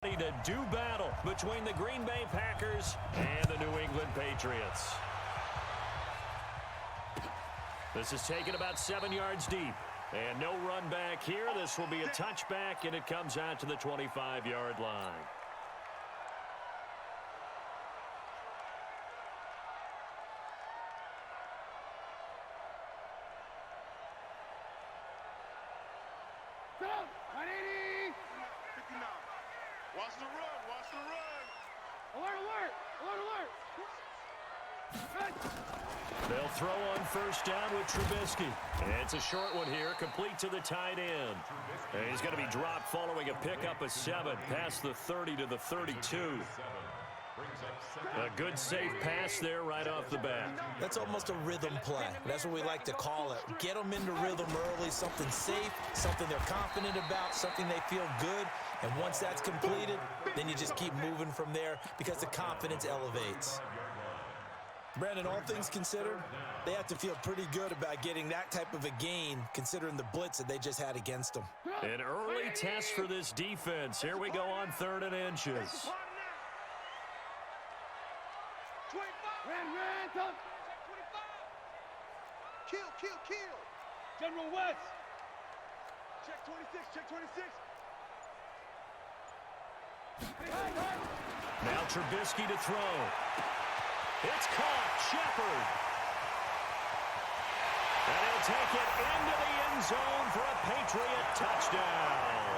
To do battle between the Green Bay Packers and the New England Patriots. This is taken about 7 yards deep. And no run back here. This will be a touchback, and it comes out to the 25-yard line. Watch the run, watch the run. Alert, alert, alert, alert. They'll throw on first down with Trubisky. And it's a short one here, complete to the tight end. And he's going to be dropped following a pickup of 7, past the 30 to the 32. A good safe pass there right off the bat. That's almost a rhythm play. That's what we like to call it. Get them into rhythm early, something safe, something they're confident about, something they feel good. And once that's completed, then you just keep moving from there because the confidence elevates. Brandon, all things considered, they have to feel pretty good about getting that type of a gain considering the blitz that they just had against them. An early test for this defense. Here we go on 3rd and inches. Kill. General West. Check 26, check 26. Now Trubisky to throw. It's caught. Shepard. And he'll take it into the end zone for a Patriot touchdown.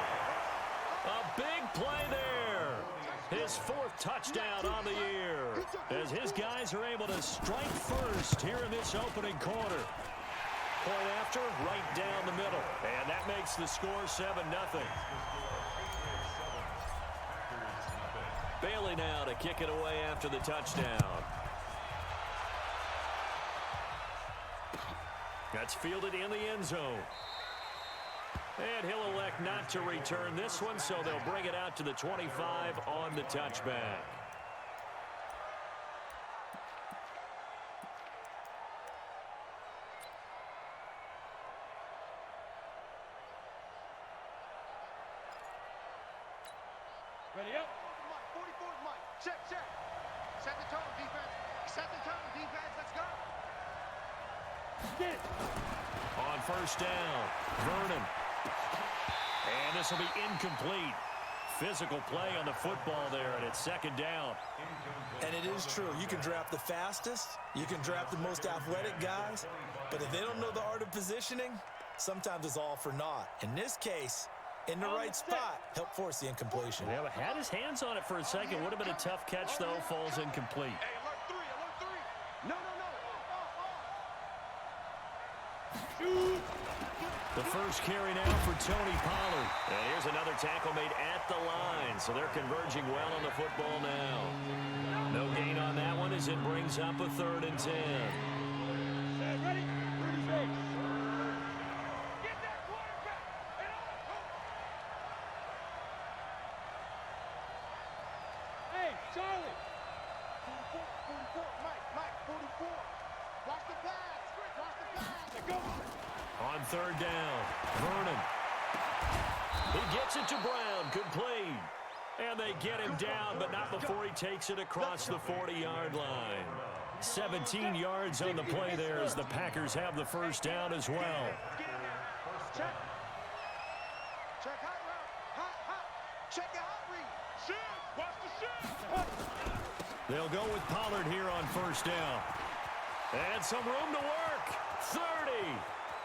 A big play there. His 4th touchdown on the year as his guys are able to strike first here in this opening quarter. Point after, right down the middle. And that makes the score 7-0. Bailey now to kick it away after the touchdown. That's fielded in the end zone. And he'll elect not to return this one, so they'll bring it out to the 25 on the touchback. Ready up. 44 Mike. Check. Set the tone, defense. Set the tone, defense. Let's go. Get it. On first down, Vernon. And this will be incomplete. Physical play on the football there, and it's 2nd down. And it is true. You can draft the fastest. You can draft the most athletic guys. But if they don't know the art of positioning, sometimes it's all for naught. In this case, in the right spot, help force the incompletion. Yeah, but had his hands on it for a second. Would have been a tough catch, though. Falls incomplete. Hey, alert 3. No. Shoot. The first carry now for Tony Pollard. And here's another tackle made at the line, so they're converging well on the football now. No gain on that one as it brings up a 3rd and 10. Ready? Rudy Faye. Get that quarterback. And Hey, Charlie. 44. Mike. 44. Watch the pass. Let go. On 3rd down, Vernon. He gets it to Brown, complete. And they get him down, but not before he takes it across the 40-yard line. 17 yards on the play there as the Packers have the first down as well. Check hot route. Hot. Check the hot read. Shoot. Watch the shoot. They'll go with Pollard here on first down. And some room to work. 30.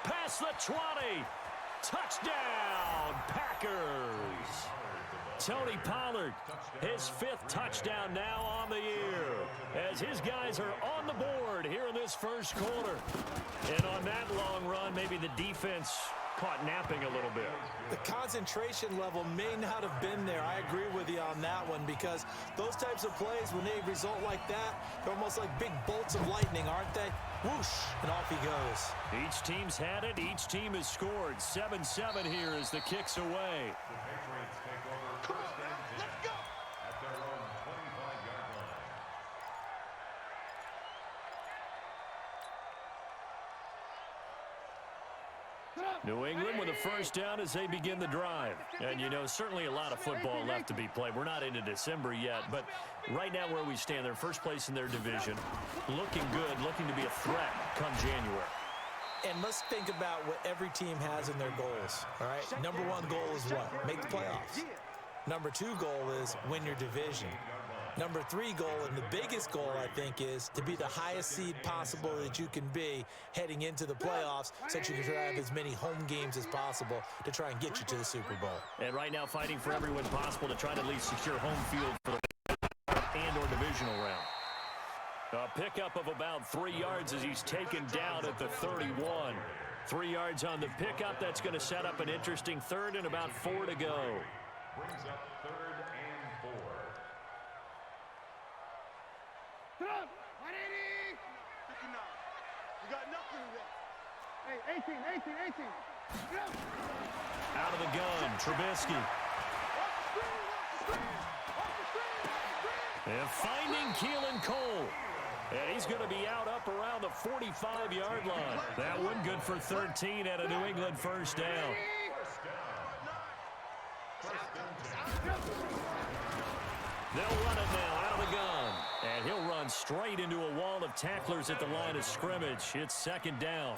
Past the 20. Touchdown, Packers. Tony Pollard, his 5th touchdown now on the year as his guys are on the board here in this first quarter. And on that long run, maybe the defense caught napping a little bit. The concentration level may not have been there. I agree with you on that one because those types of plays, when they result like that, they're almost like big bolts of lightning, aren't they? Whoosh, and off he goes. Each team's had it. Each team has scored. 7-7 here as the kick's away. Come on, man. Let's go. At their own 25-yard line. New England with a first down as they begin the drive. And, you know, certainly a lot of football left to be played. We're not into December yet, but right now where we stand, they're first place in their division. Looking good, looking to be a threat come January. And let's think about what every team has in their goals, all right? Number 1 goal is what? Make the playoffs. Number 2 goal is win your division. Number 3 goal, and the biggest goal, I think, is to be the highest seed possible that you can be heading into the playoffs so that you can have as many home games as possible to try and get you to the Super Bowl. And right now fighting for every win possible to try to at least secure home field for the and or divisional round. A pickup of about 3 yards as he's taken down at the 31. 3 yards on the pickup. That's going to set up an interesting 3rd and about 4 to go. Brings up 3rd and 4. Come on. 180. 59. You got nothing to run. Hey, 18. Get up. Out of the gun, Trubisky. And finding Keelan Cole. And he's going to be out up around the 45-yard line. That one good for 13 at a New England first down. They'll run it now out of the gun. And he'll run straight into a wall of tacklers at the line of scrimmage. It's 2nd down.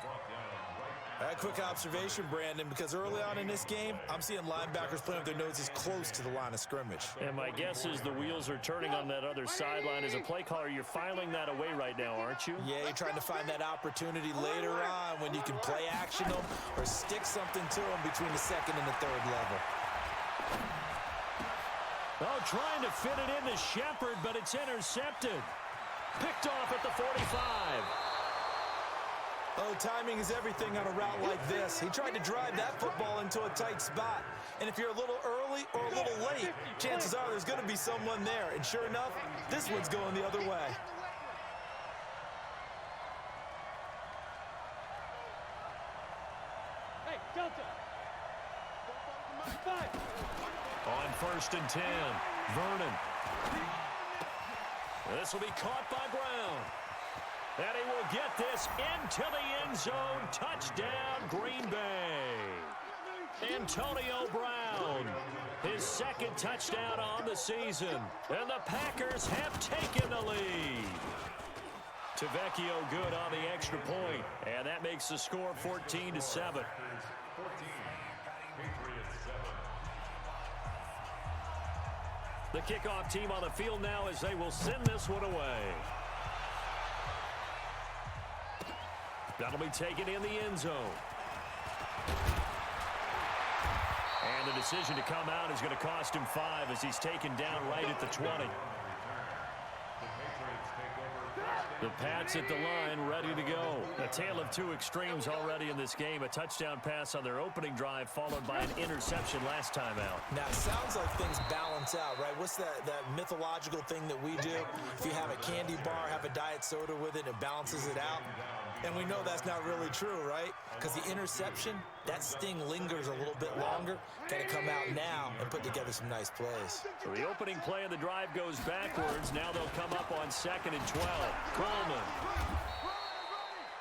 A quick observation, Brandon, because early on in this game, I'm seeing linebackers playing with their noses close to the line of scrimmage. And my guess is the wheels are turning on that other sideline. As a play caller, you're filing that away right now, aren't you? Yeah, you're trying to find that opportunity later on when you can play action them or stick something to them between the second and the third level. Oh, trying to fit it into Shepard, but it's intercepted. Picked off at the 45. Oh, timing is everything on a route like this. He tried to drive that football into a tight spot. And if you're a little early or a little late, chances are there's going to be someone there. And sure enough, this one's going the other way. Hey, Delta. On 1st and 10, Vernon. This will be caught by Brown. And he will get this into the end zone. Touchdown, Green Bay. Antonio Brown, his second touchdown on the season. And the Packers have taken the lead. Tavecchio good on the extra point. And that makes the score 14-7. The kickoff team on the field now as they will send this one away. That'll be taken in the end zone. And the decision to come out is going to cost him 5 as he's taken down right at the 20. The Pats at the line, ready to go. A tale of two extremes already in this game. A touchdown pass on their opening drive, followed by an interception last time out. Now, it sounds like things balance out, right? What's that mythological thing that we do? If you have a candy bar, have a diet soda with it, it balances it out. And we know that's not really true, right? Because the interception, that sting lingers a little bit longer. Got to come out now and put together some nice plays. So the opening play of the drive goes backwards. Now they'll come up on 2nd and 12. Coleman.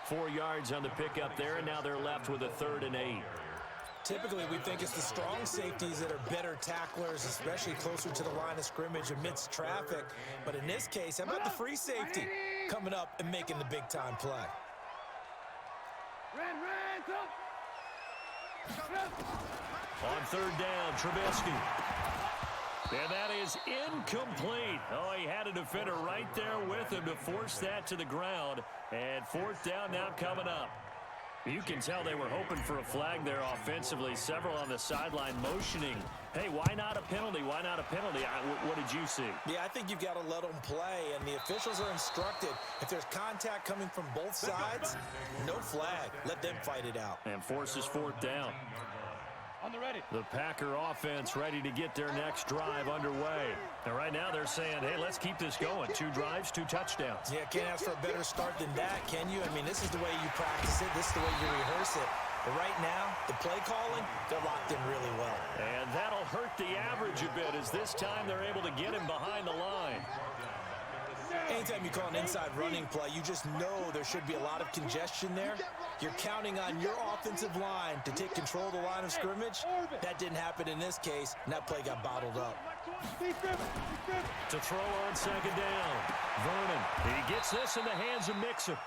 4 yards on the pickup there, and now they're left with a 3rd and 8. Typically, we think it's the strong safeties that are better tacklers, especially closer to the line of scrimmage amidst traffic. But in this case, how about the free safety coming up and making the big-time play? On 3rd down, Trubisky. And that is incomplete. Oh, he had a defender right there with him to force that to the ground. And 4th down now coming up. You can tell they were hoping for a flag there offensively. Several on the sideline motioning. Hey, why not a penalty? Why not a penalty? What did you see? Yeah, I think you've got to let them play, and the officials are instructed. If there's contact coming from both sides, no flag. Let them fight it out. And forces 4th down. On the ready. The Packer offense ready to get their next drive underway. And right now they're saying, hey, let's keep this going. 2 drives, 2 touchdowns. Yeah, can't ask for a better start than that, can you? I mean, this is the way you practice it. This is the way you rehearse it. But right now, the play calling, they're locked in really well. And that'll hurt the average a bit as this time they're able to get him behind the line. Anytime you call an inside running play, you just know there should be a lot of congestion there. You're counting on your offensive line to take control of the line of scrimmage. That didn't happen in this case, and that play got bottled up. To throw on 2nd down, Vernon. He gets this in the hands of Mixon.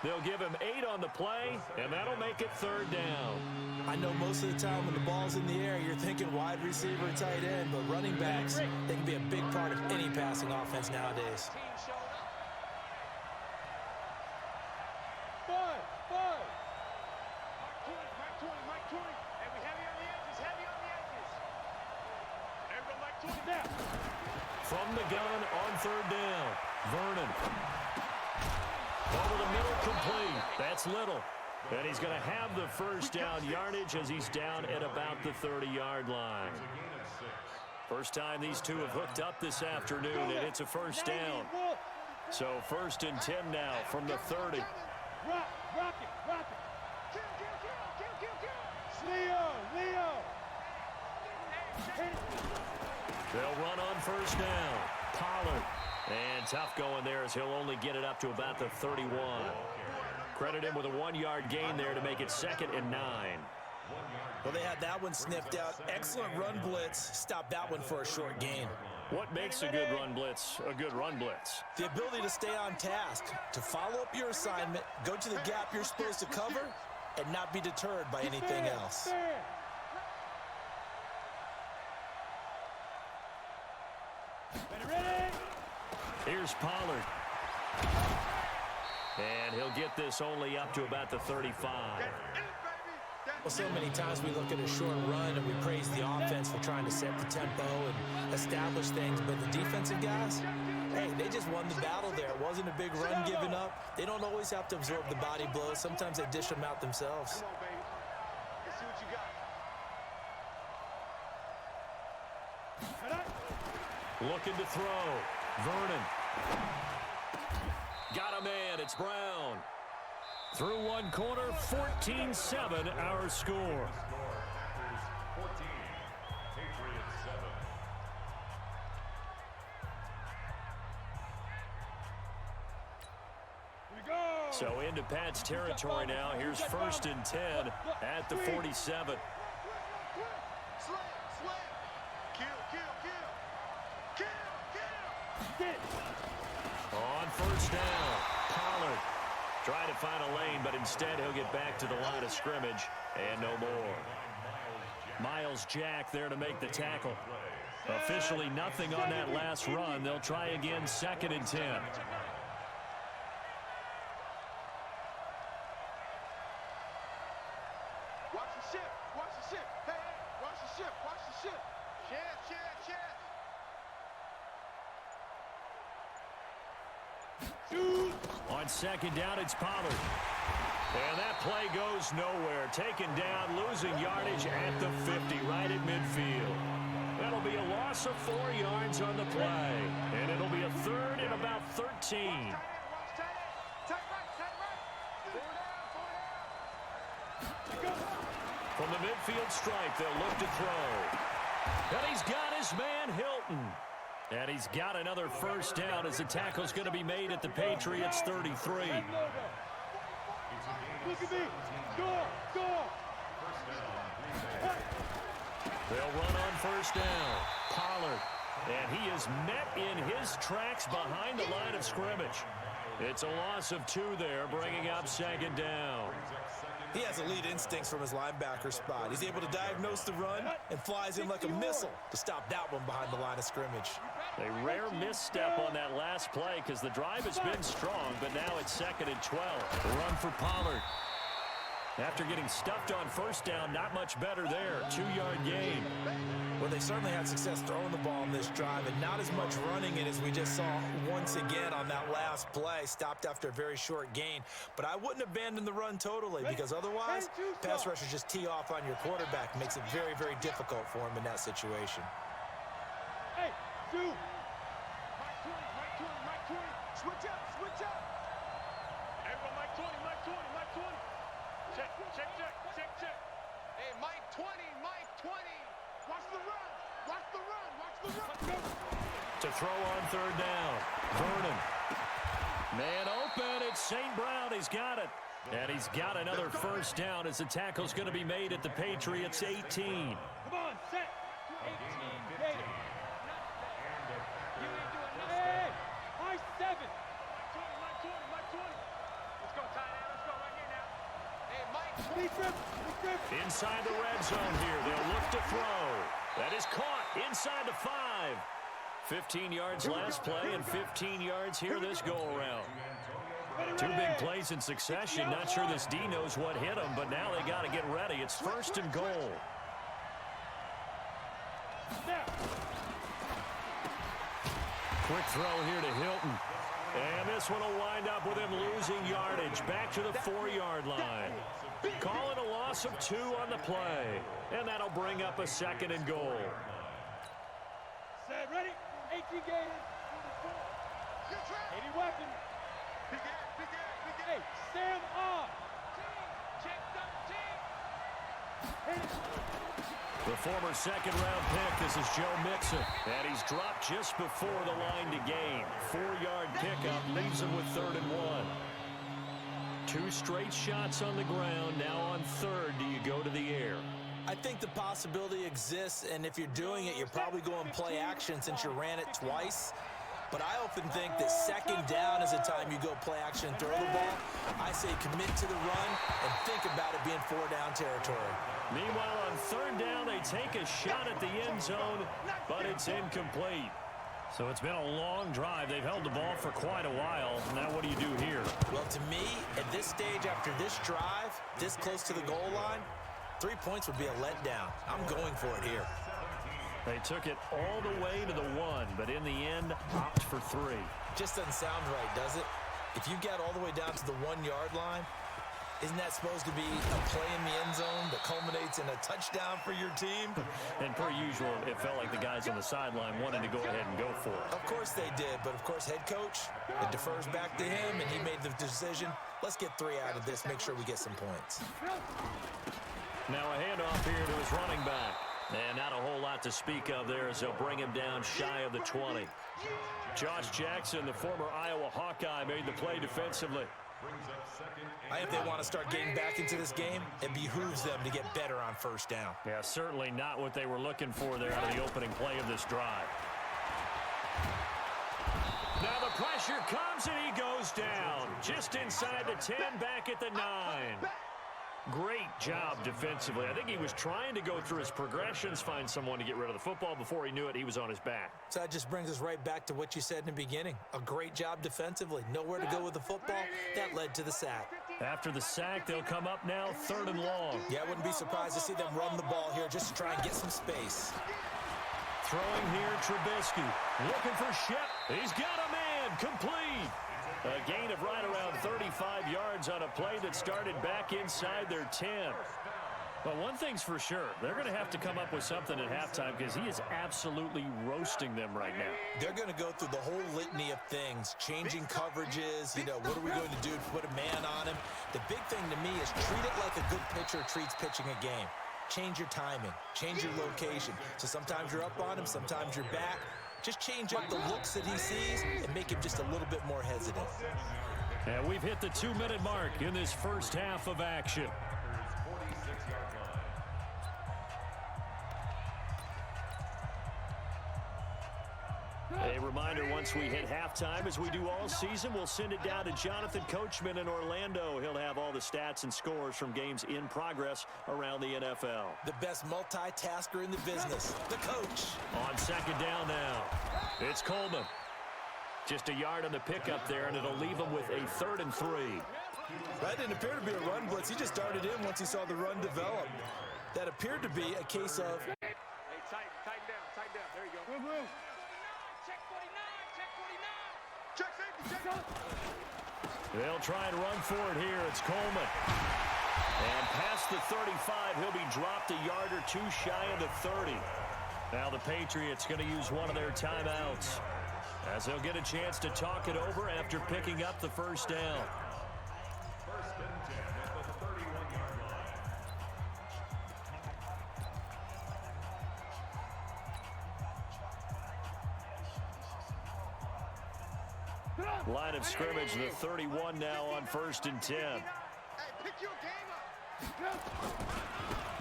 They'll give him 8 on the play, and that'll make it 3rd down. I know most of the time when the ball's in the air, you're thinking wide receiver, tight end, but running backs, they can be a big part of any passing offense nowadays. From the gun on 3rd down, Vernon. Over the middle, complete. That's Little. And he's going to have the 1st down yardage as he's down at about the 30-yard line. First time these two have hooked up this afternoon, and it's a 1st down. So 1st and 10 now from the 30. Rock it. Leo. They'll run on 1st down. Pollard. And tough going there as he'll only get it up to about the 31. Credit him with a 1-yard gain there to make it 2nd and 9. Well, they had that one sniffed out. Excellent run blitz. Stopped that one for a short gain. What makes a good run blitz a good run blitz? The ability to stay on task, to follow up your assignment, go to the gap you're supposed to cover, and not be deterred by anything else. Fair. Ready? Here's Pollard. And he'll get this only up to about the 35. Well, so many times we look at a short run and we praise the offense for trying to set the tempo and establish things, but the defensive guys, hey, they just won the battle there. It wasn't a big run given up. They don't always have to absorb the body blows. Sometimes they dish them out themselves. Come on, baby. Let's see what you got. Looking to throw. Vernon. Got a man. It's Brown. Through one quarter, 14-7 our score. Packers 14, Patriots 7. Here we go. So into Pat's territory now. Here's 1st and 10 at the 47. Slam, slam. Kill, kill, kill. Kill, kill. Get it. On 1st down, Pollard trying to find a lane, but instead he'll get back to the line of scrimmage and no more. Miles Jack there to make the tackle. Officially nothing on that last run. They'll try again 2nd and 10. Watch the ship. Watch the ship. Hey, hey. Watch the ship. Watch the ship. Shift, shift, shift. On 2nd down, it's Pollard. And that play goes nowhere. Taken down, losing yardage at the 50, right at midfield. That'll be a loss of 4 yards on the play. And it'll be a 3rd and about 13. Watch tight end. Watch tight end. Tight right, tight right. 4 down, 4 down. From the midfield stripe, they'll look to throw. And he's got his man, Hilton. And he's got another 1st down as the tackle's going to be made at the Patriots' 33. Look at me. Score. Score. They'll run on 1st down. Pollard. And he is met in his tracks behind the line of scrimmage. It's a loss of 2 there, bringing up 2nd down. He has elite instincts from his linebacker spot. He's able to diagnose the run and flies in like a missile to stop that one behind the line of scrimmage. A rare misstep on that last play because the drive has been strong, but now it's 2nd and 12. The run for Pollard. After getting stuffed on 1st down, not much better there. 2-yard gain. Well, they certainly had success throwing the ball in this drive and not as much running it as we just saw once again on that last play. Stopped after a very short gain. But I wouldn't abandon the run totally because otherwise, pass rushers just tee off on your quarterback. Makes it very, very difficult for him in that situation. Hey, shoot. Mike 20, Mike 20, Mike 20. Switch up, switch up. Everyone, Mike 20, Mike 20, Mike 20. Check, check, check, check, check. Hey, Mike 20, Mike 20. Watch the run. Watch the run. Watch the run. To throw on 3rd down. Vernon. Man open. It's St. Brown. He's got it. And he's got another 1st down as the tackle's going to be made at the Patriots' 18. Come on, set. 18, ready. Hey, high 7. Mike 20, Mike 20. Let's go, tight end. Let's go right here now. Hey, Mike 20. Speed trip. Inside the red zone here. They'll look to throw. That is caught inside the 5. 15 yards last play and 15 yards here this go-around. 2 big plays in succession. Not sure this D knows what hit him, but now they got to get ready. It's 1st and goal. Quick throw here to Hilton. And this one will wind up with him losing yardage back to the 4-yard line. Call it a loss of 2 on the play. And that'll bring up a 2nd and goal. Set, ready. 18 gauge. 80 weapon. Big air, big air, big Hey, air. Sam on. Check the team. Hit it. The former 2nd-round pick, this is Joe Mixon. And he's dropped just before the line to gain. 4-yard pickup leaves him with 3rd and 1. 2 straight shots on the ground. Now on 3rd, do you go to the air? I think the possibility exists, and if you're doing it, you're probably going play action since you ran it twice. But I often think that second down is a time you go play action and throw the ball. I say commit to the run and think about it being 4-down territory. Meanwhile, on third down, they take a shot at the end zone, but it's incomplete. So it's been a long drive. They've held the ball for quite a while. Now what do you do here? Well, to me, at this stage after this drive, this close to the goal line, 3 points would be a letdown. I'm going for it here. They took it all the way to the 1, but in the end, opt for 3. Just doesn't sound right, does it? If you get all the way down to the 1-yard line, isn't that supposed to be a play in the end zone that culminates in a touchdown for your team? And per usual, it felt like the guys on the sideline wanted to go ahead and go for it. Of course they did, but of course head coach, it defers back to him, and he made the decision. Let's get 3 out of this, make sure we get some points. Now a handoff here to his running back. And not a whole lot to speak of there as they'll bring him down shy of the 20. Josh Jackson, the former Iowa Hawkeye, made the play defensively. I think they want to start getting back into this game. It behooves them to get better on first down. Yeah, certainly not what they were looking for there out of the opening play of this drive. Now the pressure comes and he goes down. Just inside the 10, back at the 9. Great job defensively. I think he was trying to go through his progressions, find someone to get rid of the football. Before he knew it, he was on his back. So that just brings us right back to what you said in the beginning. A great job defensively. Nowhere to go with the football. That led to the sack. After the sack, they'll come up now 3rd and long. Yeah, I wouldn't be surprised to see them run the ball here just to try and get some space. Throwing here, Trubisky. Looking for Shep. He's got a man. Complete. A gain of right around 35 yards on a play that started back inside their 10. But one thing's for sure, they're going to have to come up with something at halftime because he is absolutely roasting them right now. They're going to go through the whole litany of things, changing coverages, what are we going to do to put a man on him? The big thing to me is treat it like a good pitcher treats pitching a game. Change your timing, change your location. So sometimes you're up on him, sometimes you're back. Just change up the looks that he sees and make him just a little bit more hesitant. And we've hit the 2-minute mark in this first half of action. A reminder, once we hit halftime, as we do all season, we'll send it down to Jonathan Coachman in Orlando. He'll have all the stats and scores from games in progress around the NFL. The best multitasker in the business, the coach. On second down now, it's Coleman. Just a yard on the pickup there, and it'll leave him with a 3rd and 3. That didn't appear to be a run blitz. He just darted in once he saw the run develop. That appeared to be a case of... Hey, tighten down. There you go. Move. Check 49, check 49. Check safety, check. They'll try and run for it here. It's Coleman. And past the 35, he'll be dropped a yard or 2 shy of the 30. Now the Patriots going to use one of their timeouts, as they'll get a chance to talk it over after picking up the first down. First and 10 at the 31-yard line. Line of scrimmage, the 31 now on 1st and 10. Hey, pick your game up.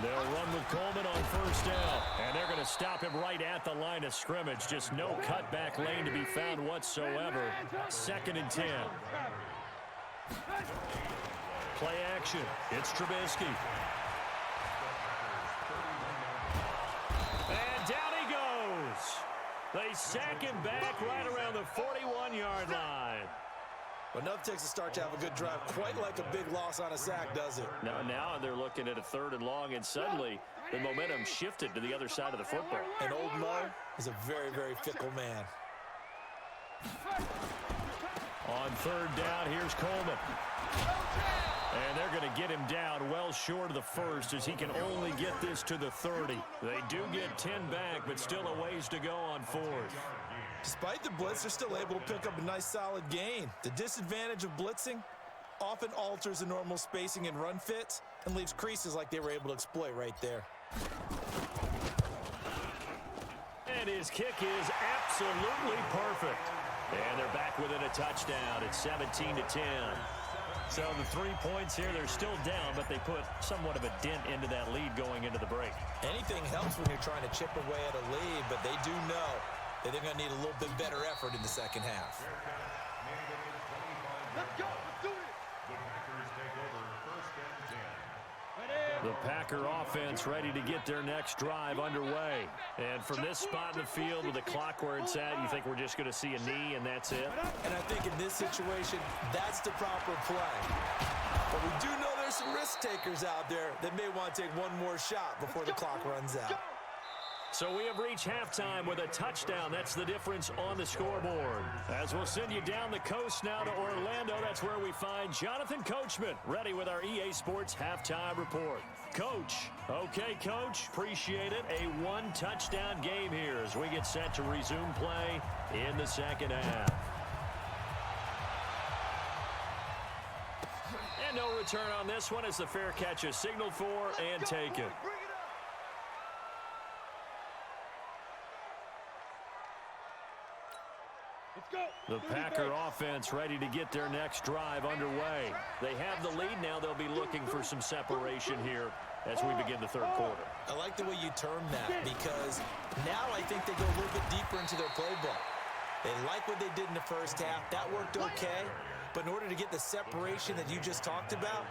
They'll run with Coleman on 1st down, and they're going to stop him right at the line of scrimmage. Just no cutback lane to be found whatsoever. 2nd and 10. Play action. It's Trubisky. And down he goes. They sack him back right around the 41-yard line. But enough takes a start to have a good drive. Quite like a big loss on a sack, does it? Now they're looking at a 3rd and long, and suddenly the momentum shifted to the other side of the football. And old Mo is a very, very fickle man. On 3rd down, here's Coleman. And they're going to get him down well short of the 1st, as he can only get this to the 30. They do get 10 back, but still a ways to go on 4th. Despite the blitz, they're still able to pick up a nice solid gain. The disadvantage of blitzing often alters the normal spacing and run fits and leaves creases like they were able to exploit right there. And his kick is absolutely perfect. And they're back within a touchdown. It's 17-10. So the 3 points here, they're still down, but they put somewhat of a dent into that lead going into the break. Anything helps when you're trying to chip away at a lead, but they do know they're going to need a little bit better effort in the second half. Let's go. Let's do it. The Packers take over 1st and 10. The Packer offense ready to get their next drive underway. And from this spot in the field with the clock where it's at, you think we're just going to see a knee and that's it? And I think in this situation, that's the proper play. But we do know there's some risk takers out there that may want to take one more shot before the clock runs out. So we have reached halftime with a touchdown. That's the difference on the scoreboard. As we'll send you down the coast now to Orlando, that's where we find Jonathan Coachman, ready with our EA Sports Halftime Report. Coach. Okay, Coach. Appreciate it. A one-touchdown game here as we get set to resume play in the second half. And no return on this one as the fair catch is signaled for and taken. The Packer offense ready to get their next drive underway. They have the lead now. They'll be looking for some separation here as we begin the third quarter. I like the way you term that because now I think they go a little bit deeper into their playbook. They like what they did in the first half. That worked okay. But in order to get the separation that you just talked about,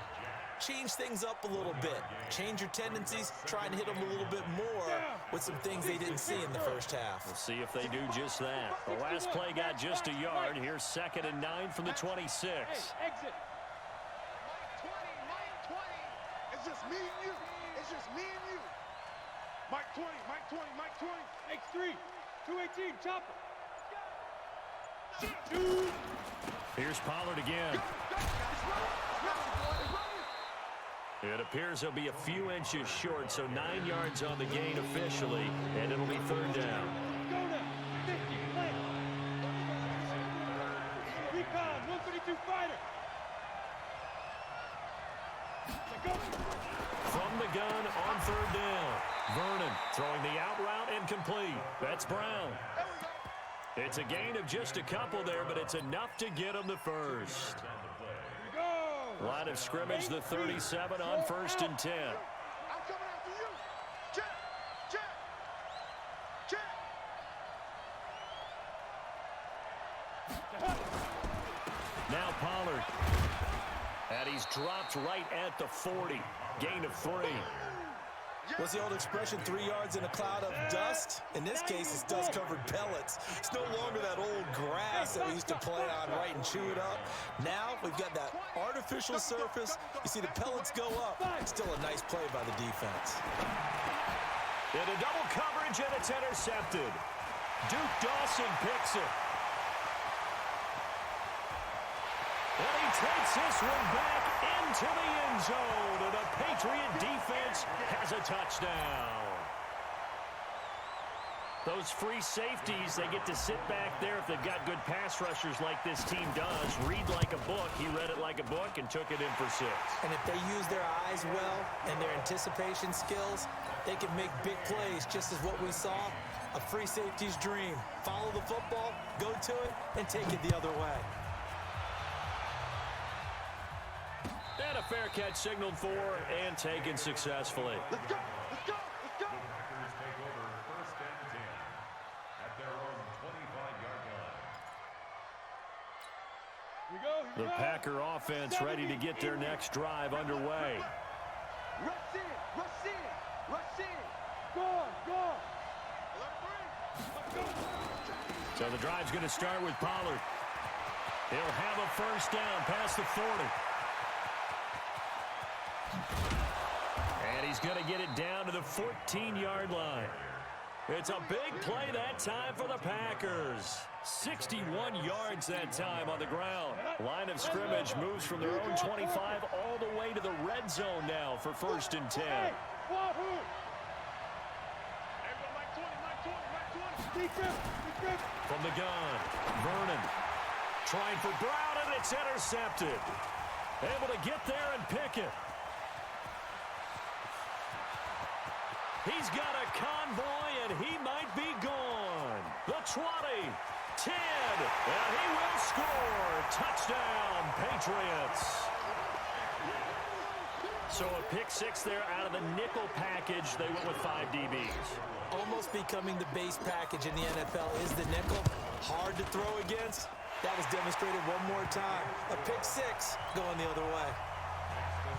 change things up a little bit. Change your tendencies. Try and hit them a little bit more with some things they didn't see in the first half. We'll see if they do just that. The last play got just a yard. Here's 2nd and 9 from the 26. Hey, exit. Mike 20. It's just me and you. It's just me and you. Mike 20. Mike 20. Mike 20. X3. 218. Chopper. Shoot. Here's Pollard again. It appears he'll be a few inches short, so 9 yards on the gain officially, and it'll be 3rd down. Go now. 50. Plant. Recon. 152 fighter. Go. From the gun on 3rd down. Vernon throwing the out route and complete. That's Brown. It's a gain of just a couple there, but it's enough to get him the first. Go. Line of scrimmage, the 37 on 1st and 10. I'm coming after you. Check. Check. Check. Now Pollard. And he's dropped right at the 40. Gain of 3. What's the old expression, 3 yards in a cloud of dust? In this case, it's dust-covered pellets. It's no longer that old grass that we used to play on, right, and chew it up. Now we've got that artificial surface. You see the pellets go up. Still a nice play by the defense. Into double coverage, and it's intercepted. Duke Dawson picks it. And he takes this one back into the end zone, and the Patriot defense has a touchdown. Those free safeties, they get to sit back there if they've got good pass rushers like this team does. Read like a book. He read it like a book and took it in for 6. And if they use their eyes well and their anticipation skills, they can make big plays, just as what we saw. A free safety's dream. Follow the football, go to it, and take it the other way. And a fair catch signaled for and taken successfully. Let's go. Let's go. Let's go. Packers take over 1st and 10 at their own 25-yard line. Here we go. Here we The go. Packer offense ready to get their next drive underway. Rush in. Rush in. Rush in. Go on. Go on. Let it bring. So the drive's going to start with Pollard. He'll have a first down past the 40. And he's going to get it down to the 14-yard line. It's a big play that time for the Packers. 61 yards that time on the ground. Line of scrimmage moves from their own 25 all the way to the red zone now for 1st and 10. Hey, Wahoo. Everyone, Mike 20. Mike 20. Mike 20. Decrypt. From the gun, Vernon trying for Brown, and it's intercepted. Able to get there and pick it. He's got a convoy, and he might be gone. The 20, 10, and he will score. Touchdown, Patriots. So a pick six there out of the nickel package. They went with 5 DBs. Almost becoming the base package in the NFL is the nickel. Hard to throw against. That was demonstrated one more time. A pick six going the other way.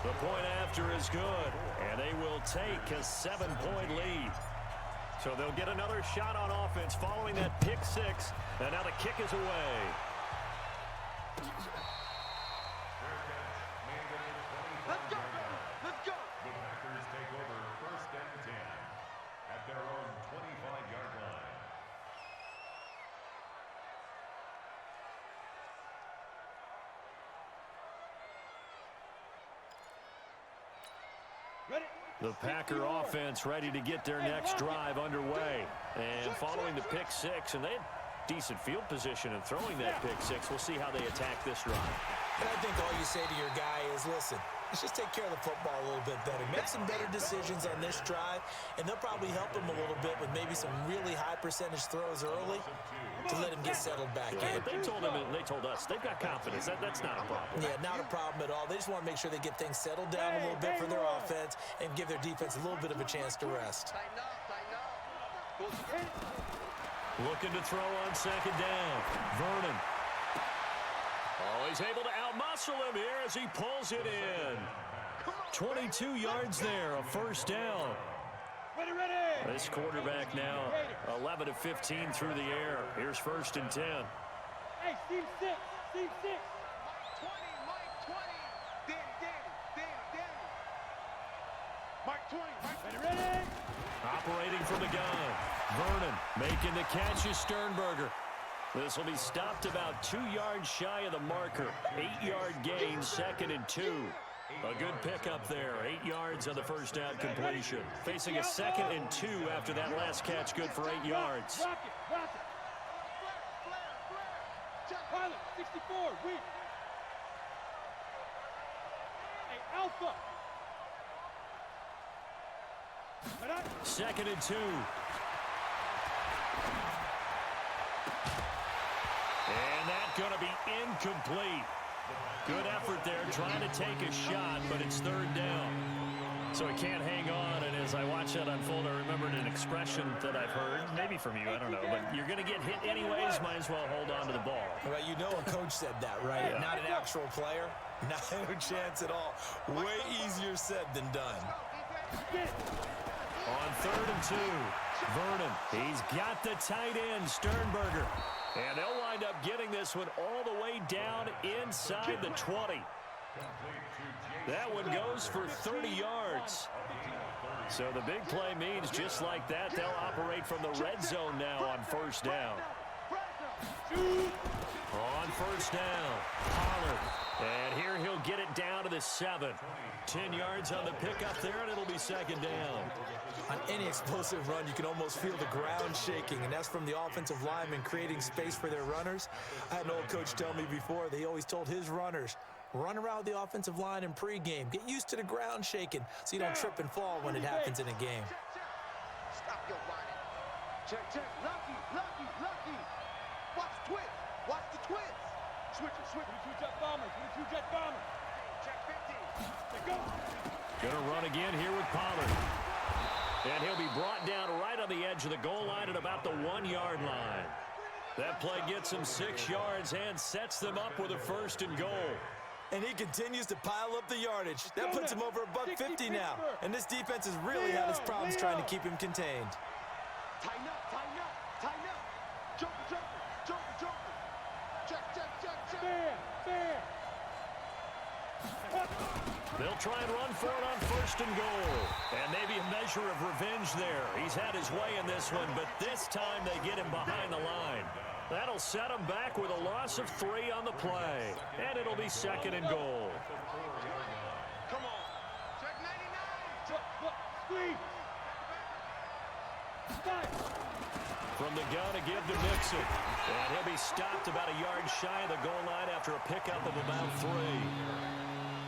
The point after is good, and they will take a 7-point lead. So they'll get another shot on offense following that pick six, and now the kick is away. Let's go, baby. Let's go. The Packers take over first and 10 at their own 25-yard line. Ready? The Packer offense ready to get their next drive underway. And following the pick six, and they had decent field position in throwing that pick six. We'll see how they attack this drive. And I think all you say to your guy is, listen, let's just take care of the football a little bit better. Make some better decisions on this drive, and they'll probably help him a little bit with maybe some really high percentage throws early to let him get settled back in. But they told him, and they told us, they've got confidence. That's not a problem. Yeah, not a problem at all. They just want to make sure they get things settled down a little bit for their offense and give their defense a little bit of a chance to rest. Tighten up, tighten up. Looking to throw on second down. Vernon. Oh, he's able to outmuscle him here as he pulls it in. 22 yards there, a first down. Ready, ready! This quarterback now 11 of 15 through the air. Here's first and 10. Hey, team 6, team 6. Mike 20, Danny. Mike 20, Ready, ready? Operating from the gun. Vernon making the catch is Sternberger. This will be stopped about 2 yards shy of the marker. 8-yard gain, second and 2. A good pickup there. 8 yards on the first down completion. Facing a second and 2 after that last catch, good for 8 yards. Rock it. Pilot, 64, weak. Hey, Alpha. Right on. Second and 2. And that's going to be incomplete. Good effort there, trying to take a shot, but it's third down. So he can't hang on, and as I watch that unfold, I remembered an expression that I've heard, maybe from you, I don't know, but you're going to get hit anyways, might as well hold on to the ball. Well, you know a coach said that, right? Yeah. Not an actual player. Not a chance at all. Way easier said than done. On third and 2, Vernon, he's got the tight end, Sternberger. And they'll wind up getting this one all the way down inside the 20. That one goes for 30 yards. So the big play means just like that, they'll operate from the red zone now on first down. On first down, Pollard. And here he'll get it down to the 7. 10 yards on the pickup there, and it'll be second down. On any explosive run, you can almost feel the ground shaking, and that's from the offensive linemen creating space for their runners. I had an old coach tell me before, they always told his runners, run around the offensive line in pregame. Get used to the ground shaking so you don't trip and fall when it happens in a game. Stop your whining. Check. Lucky. Watch the twist. Watch the twist. Switch it. 22 jet bombers. Check 15. Let's go. Gonna run again here with Pollard. And he'll be brought down right on the edge of the goal line at about the 1-yard line. That play gets him 6 yards and sets them up with a first and goal. And he continues to pile up the yardage. That puts him over $150 now. And this defense has really had its problems trying to keep him contained. Tighten up. Joker. Check. Fair. They'll try and run for it on first and goal. And maybe a measure of revenge there. He's had his way in this one, but this time they get him behind the line. That'll set him back with a loss of 3 on the play. And it'll be second and goal. Come on. Check 99. Squeeze. From the gun to give to Mixon. And he'll be stopped about a yard shy of the goal line after a pickup of about 3.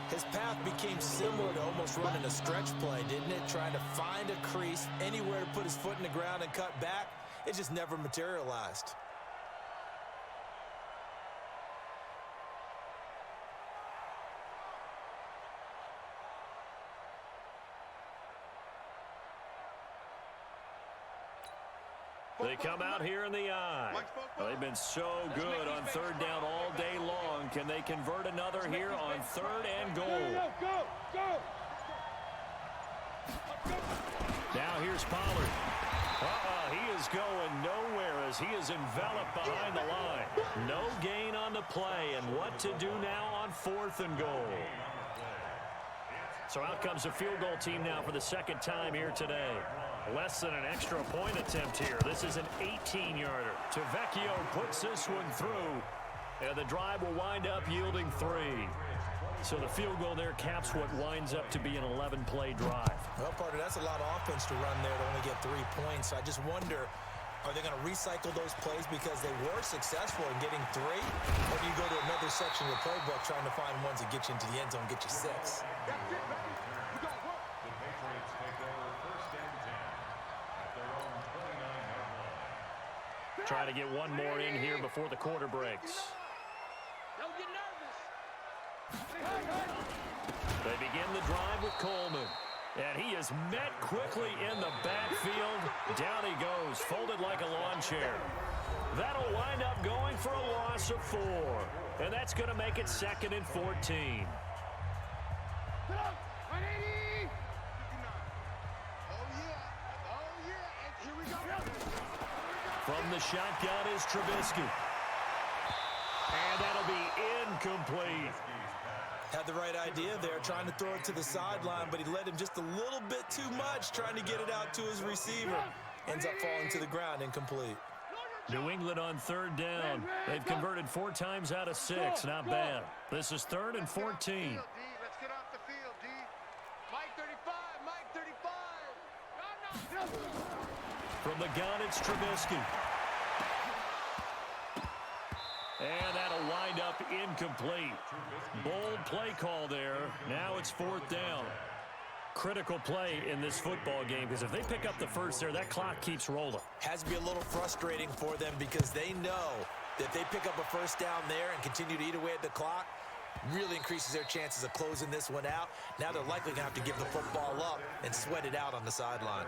His path became similar to almost running a stretch play, didn't it? Trying to find a crease, anywhere to put his foot in the ground and cut back. It just never materialized. They come out here in the eye. They've been so good on third down all day long. Can they convert another here on third and goal? Go! Now here's Pollard. He is going nowhere as he is enveloped behind the line. No gain on the play, and what to do now on fourth and goal. So out comes a field goal team now for the second time here today. Less than an extra point attempt here. This is an 18-yarder. Tavecchio puts this one through, and the drive will wind up yielding 3. So the field goal there caps what winds up to be an 11-play drive. Well, partner, that's a lot of offense to run there to only get 3 points. I just wonder, are they going to recycle those plays because they were successful in getting 3? Or do you go to another section of the playbook trying to find ones that get you into the end zone, get you 6? The Patriots take over first and 10 at their own 29-yard line. Try to get one more in here before the quarter breaks. Don't get nervous. They begin the drive with Coleman. And he is met quickly in the backfield. Down he goes, folded like a lawn chair. That'll wind up going for a loss of 4. And that's going to make it 2nd and 14. From the shotgun is Trubisky. And that'll be incomplete. Had the right idea there, trying to throw it to the sideline, but he led him just a little bit too much, trying to get it out to his receiver. Ends up falling to the ground, incomplete. New England on third down. They've converted 4 times out of 6. Not bad. This is 3rd and 14. Let's get off the field, D. Mike 35, Mike 35. From the gun, it's Trubisky. And that'll wind up incomplete. Bold play call there. Now it's 4th down. Critical play in this football game because if they pick up the first there, that clock keeps rolling. Has to be a little frustrating for them because they know that they pick up a first down there and continue to eat away at the clock, really increases their chances of closing this one out. Now they're likely going to have to give the football up and sweat it out on the sideline.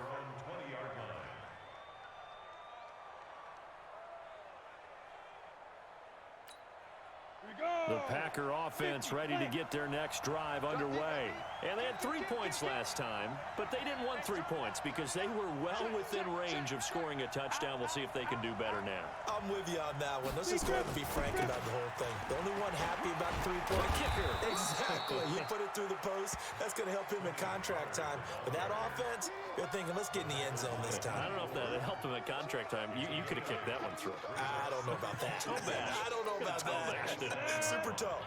The Packer offense ready to get their next drive underway. And they had 3 points last time, but they didn't want 3 points because they were well within range of scoring a touchdown. We'll see if they can do better now. I'm with you on that one. Let's just go ahead and be frank about the whole thing. The only one happy about the 3-point kicker. Exactly. You put it through the post. That's going to help him in contract time. But that offense, they're thinking, let's get in the end zone this time. I don't know if that helped him at contract time. You could have kicked that one through. I don't know about that. I don't know about that. Super toe.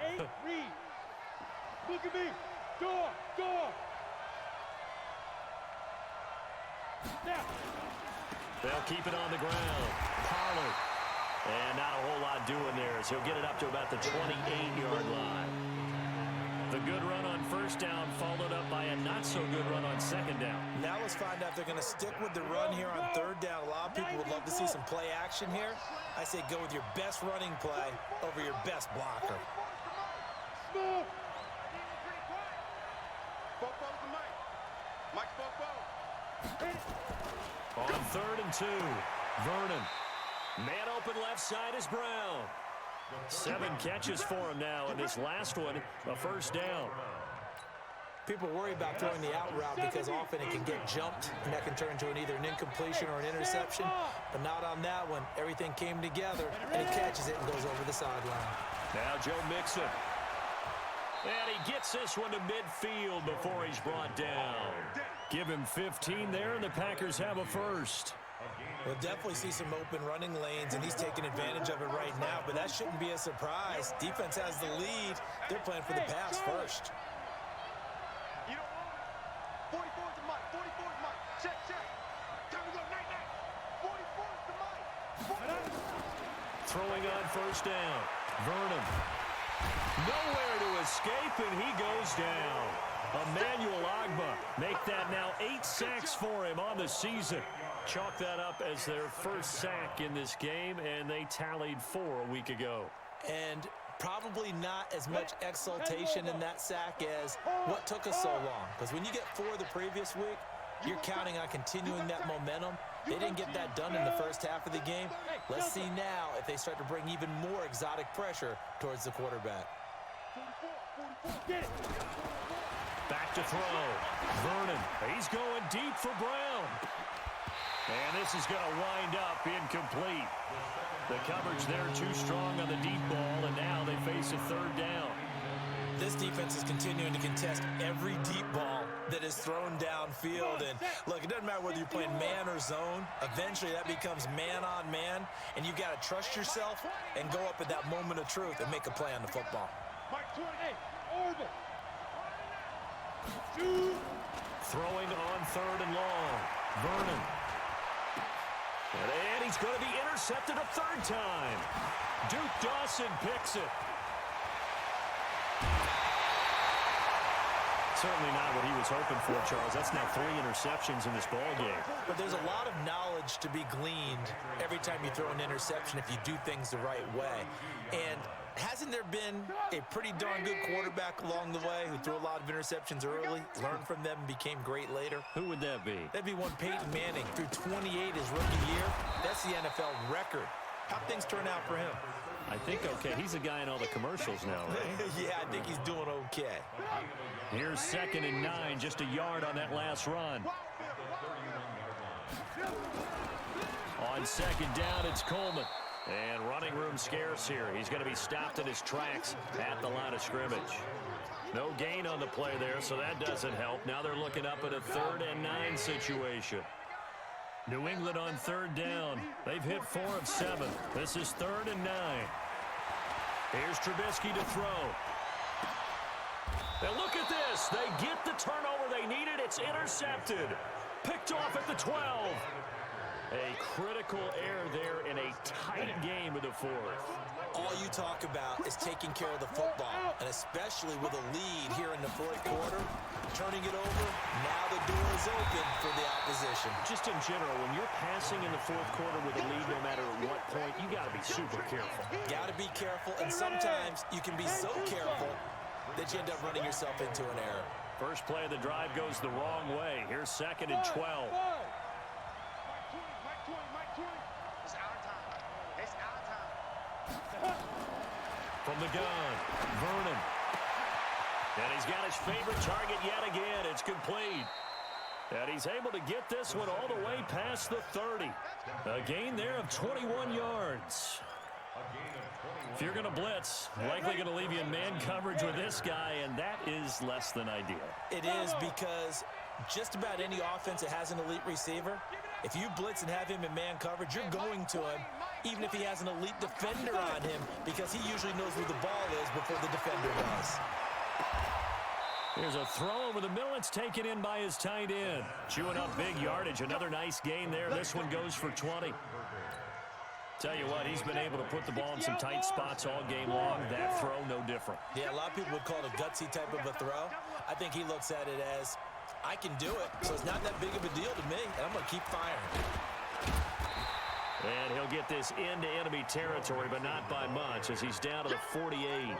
Reed. Look at me. Door. Now. They'll keep it on the ground. Pollard. And not a whole lot doing there, so he'll get it up to about the 28-yard line. The good run on first down followed up by a not-so-good run on second down. Now let's find out if they're going to stick with the run here on third down. A lot of people would love to see some play action here. I say go with your best running play over your best blocker. On 3rd and 2, Vernon. Man open left side is Brown. 7 catches for him now, and this last one, a first down. People worry about throwing the out route because often it can get jumped, and that can turn into either an incompletion or an interception. But not on that one. Everything came together, and he catches it and goes over the sideline. Now Joe Mixon. And he gets this one to midfield before he's brought down. Give him 15 there, and the Packers have a first. We'll definitely see some open running lanes, and he's taking advantage of it right now, but that shouldn't be a surprise. Defense has the lead. They're playing for the pass first. You know, 44 to Mike. 44 to Mike. Check. Time to go. Night. 44 to Mike. Throwing on first down. Vernon. Nowhere to escape, and he goes down. Emmanuel Ogbah make that now 8 sacks for him on the season. Chalk that up as their first sack in this game, and they tallied 4 a week ago. And probably not as much exultation in that sack as what took us so long. Because when you get 4 the previous week, You're counting on continuing that momentum. They didn't get that done in the first half of the game. Let's see now if they start to bring even more exotic pressure towards the quarterback. Back to throw. Vernon. He's going deep for Brown. And this is going to wind up incomplete. The coverage there too strong on the deep ball, and now they face a third down. This defense is continuing to contest every deep ball that is thrown downfield. And look, it doesn't matter whether you're playing man or zone. Eventually that becomes man on man, and you've got to trust yourself and go up at that moment of truth and make a play on the football. Throwing on third and long. Vernon. And he's going to be intercepted a third time. Duke Dawson picks it. Certainly not what he was hoping for, Charles. That's now 3 interceptions in this ball game. But there's a lot of knowledge to be gleaned every time you throw an interception if you do things the right way. And hasn't there been a pretty darn good quarterback along the way who threw a lot of interceptions early, learned from them, and became great later? Who would that be? That'd be one Peyton Manning. Threw 28 his rookie year. That's the NFL record. How'd things turn out for him? I think okay. He's a guy in all the commercials now, right? Yeah, I think he's doing okay. Here's 2nd and 9, just a yard on that last run. On 2nd down, it's Coleman. And running room scarce here. He's going to be stopped in his tracks at the line of scrimmage. No gain on the play there, so that doesn't help. Now they're looking up at a 3rd and 9 situation. New England on 3rd down. They've hit 4 of 7. This is 3rd and 9. Here's Trubisky to throw. And look at this. They get the turnover they needed. It's intercepted. Picked off at the 12. A critical error there in a tight game of the 4th. All you talk about is taking care of the football, and especially with a lead here in the 4th quarter, turning it over, now the door is open for the opposition. Just in general, when you're passing in the 4th quarter with a lead, no matter at what point, you got to be super careful. Got to be careful, and sometimes you can be so careful that you end up running yourself into an error. First play of the drive goes the wrong way. Here's 2nd and 12. From the gun, Vernon. And he's got his favorite target yet again. It's complete. And he's able to get this one all the way past the 30. A gain there of 21 yards. If you're going to blitz, likely going to leave you in man coverage with this guy, and that is less than ideal. It is, because just about any offense that has an elite receiver, if you blitz and have him in man coverage, you're going to him, even if he has an elite defender on him, because he usually knows where the ball is before the defender does. Here's a throw over the middle. It's taken in by his tight end. Chewing up big yardage. Another nice gain there. This one goes for 20. Tell you what, he's been able to put the ball in some tight spots all game long. That throw, no different. Yeah, a lot of people would call it a gutsy type of a throw. I think he looks at it as, I can do it, so it's not that big of a deal to me, and I'm going to keep firing. And he'll get this into enemy territory, but not by much, as he's down to the 48.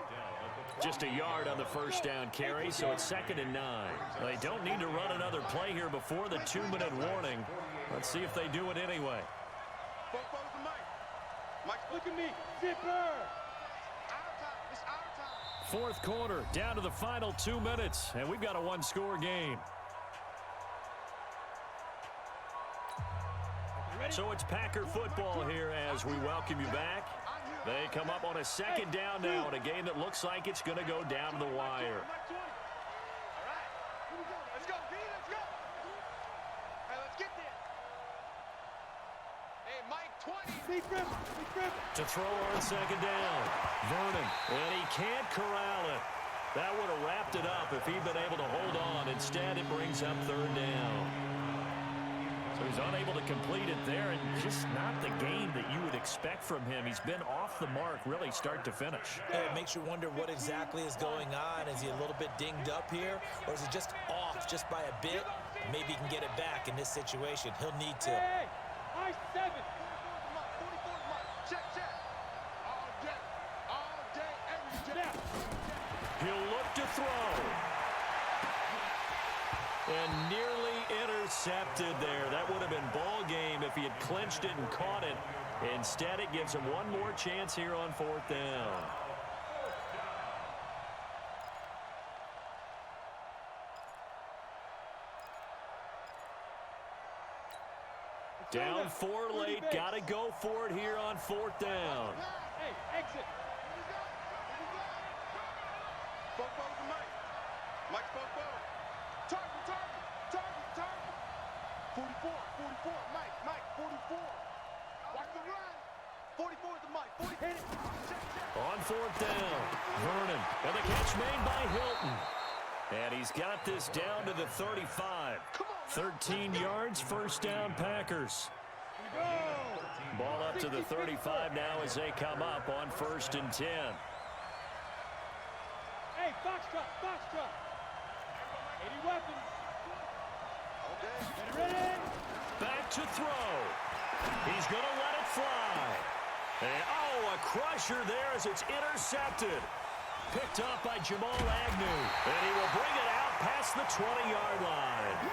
Just a yard on the first down carry, so it's 2nd and 9. They don't need to run another play here before the 2-minute warning. Let's see if they do it anyway. Mike, look at me. Zipper. 4th quarter, down to the final 2 minutes, and we've got a 1-score game. So it's Packer football here as we welcome you back. They come up on a 2nd down now in a game that looks like it's going to go down to the wire. Let's go, D, let's go. Hey, let's get there. Hey, Mike, 20. To throw on 2nd down. Vernon, and he can't corral it. That would have wrapped it up if he'd been able to hold on. Instead, it brings up 3rd down. So he's unable to complete it there, and just not the game that you would expect from him. He's been off the mark, really, start to finish. Yeah, it makes you wonder what exactly is going on. Is he a little bit dinged up here, or is it just off just by a bit? Maybe he can get it back in this situation. He'll need to. Hey, I 7. 44 check, check. All day, every day. He'll look to throw. And nearly intercepted there. That would have been ball game if he had clinched it and caught it. Instead, it gives him one more chance here on 4th down. Down 4 late. Got to go for it here on 4th down. Hey, exit. Bobo to Mike. Mike Bobo. Target. 44, Mike, 44. Watch the run. 44 to Mike. Hit it. On 4th down, Vernon. And the catch made by Hilton. And he's got this down to the 35. 13 yards, 1st down, Packers. Ball up to the 35 now as they come up on 1st and 10. Hey, foxtrot. 80 weapons. Ready? Back to throw. He's going to let it fly. And, a crusher there as it's intercepted. Picked up by Jamal Agnew. And he will bring it out past the 20-yard line.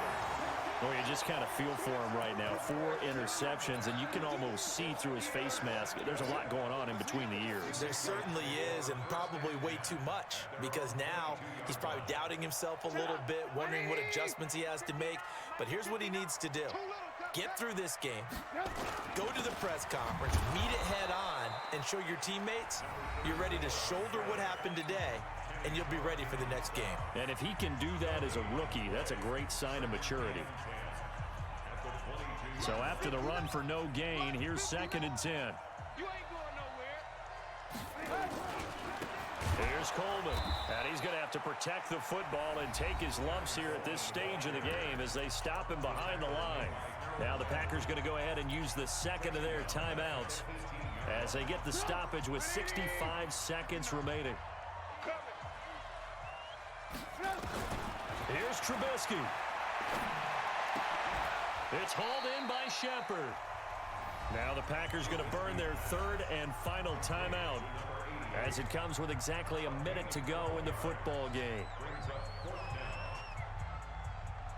Oh, you just kind of feel for him right now. 4 interceptions, and you can almost see through his face mask. There's a lot going on in between the ears. There certainly is, and probably way too much, because now he's probably doubting himself a little bit, wondering what adjustments he has to make. But here's what he needs to do. Get through this game, go to the press conference, meet it head on, and show your teammates you're ready to shoulder what happened today, and you'll be ready for the next game. And if he can do that as a rookie, that's a great sign of maturity. So after the run for no gain, here's 2nd and 10. You ain't going nowhere. Here's Coleman. And he's going to have to protect the football and take his lumps here at this stage of the game as they stop him behind the line. Now the Packers going to go ahead and use the second of their timeouts as they get the stoppage with 65 seconds remaining. Here's Trubisky. It's hauled in by Shepard. Now the Packers going to burn their 3rd and final timeout as it comes with exactly a minute to go in the football game.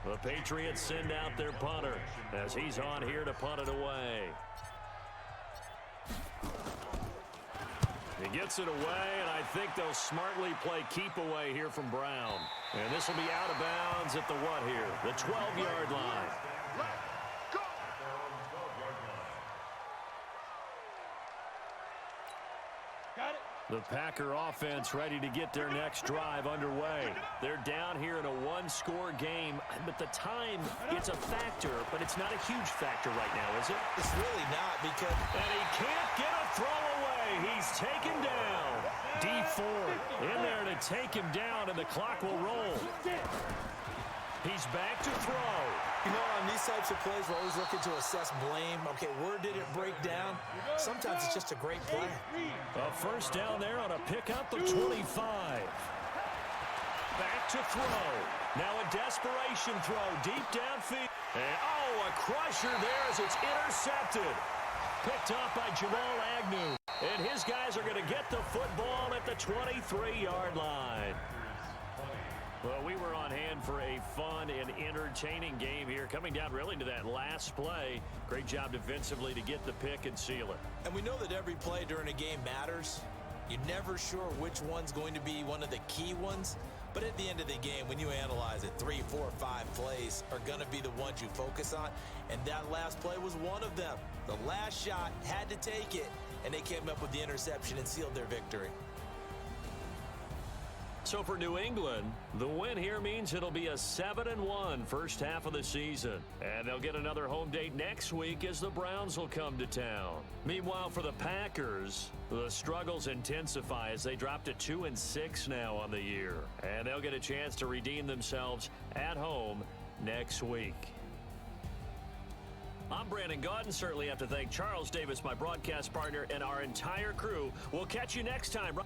The Patriots send out their punter as he's on here to punt it away. He gets it away, and I think they'll smartly play keep away here from Brown. And this will be out of bounds at the what here? The 12-yard line. Got it. The Packer offense ready to get their next drive underway. They're down here in a 1-score game, but the time, it's a factor, but it's not a huge factor right now, is it? It's really not, because... And he can't get a throw away. He's taken down. Dee Ford in there to take him down, and the clock will roll. He's back to throw. You know, on these types of plays, we're always looking to assess blame. Okay, where did it break down? Sometimes it's just a great play. A 1st down there on a pickup of 25. Back to throw. Now a desperation throw deep downfield. And, a crusher there as it's intercepted. Picked up by Jamal Agnew. And his guys are going to get the football at the 23-yard line. Well, we were on hand for a fun and entertaining game here, coming down really to that last play. Great job defensively to get the pick and seal it. And we know that every play during a game matters. You're never sure which one's going to be one of the key ones. But at the end of the game, when you analyze it, 3, 4, 5 plays are going to be the ones you focus on. And that last play was one of them. The last shot had to take it, and they came up with the interception and sealed their victory. So for New England, the win here means it'll be a 7-1 first half of the season. And they'll get another home date next week as the Browns will come to town. Meanwhile, for the Packers, the struggles intensify as they drop to 2-6 now on the year. And they'll get a chance to redeem themselves at home next week. I'm Brandon Gaudin. Certainly have to thank Charles Davis, my broadcast partner, and our entire crew. We'll catch you next time.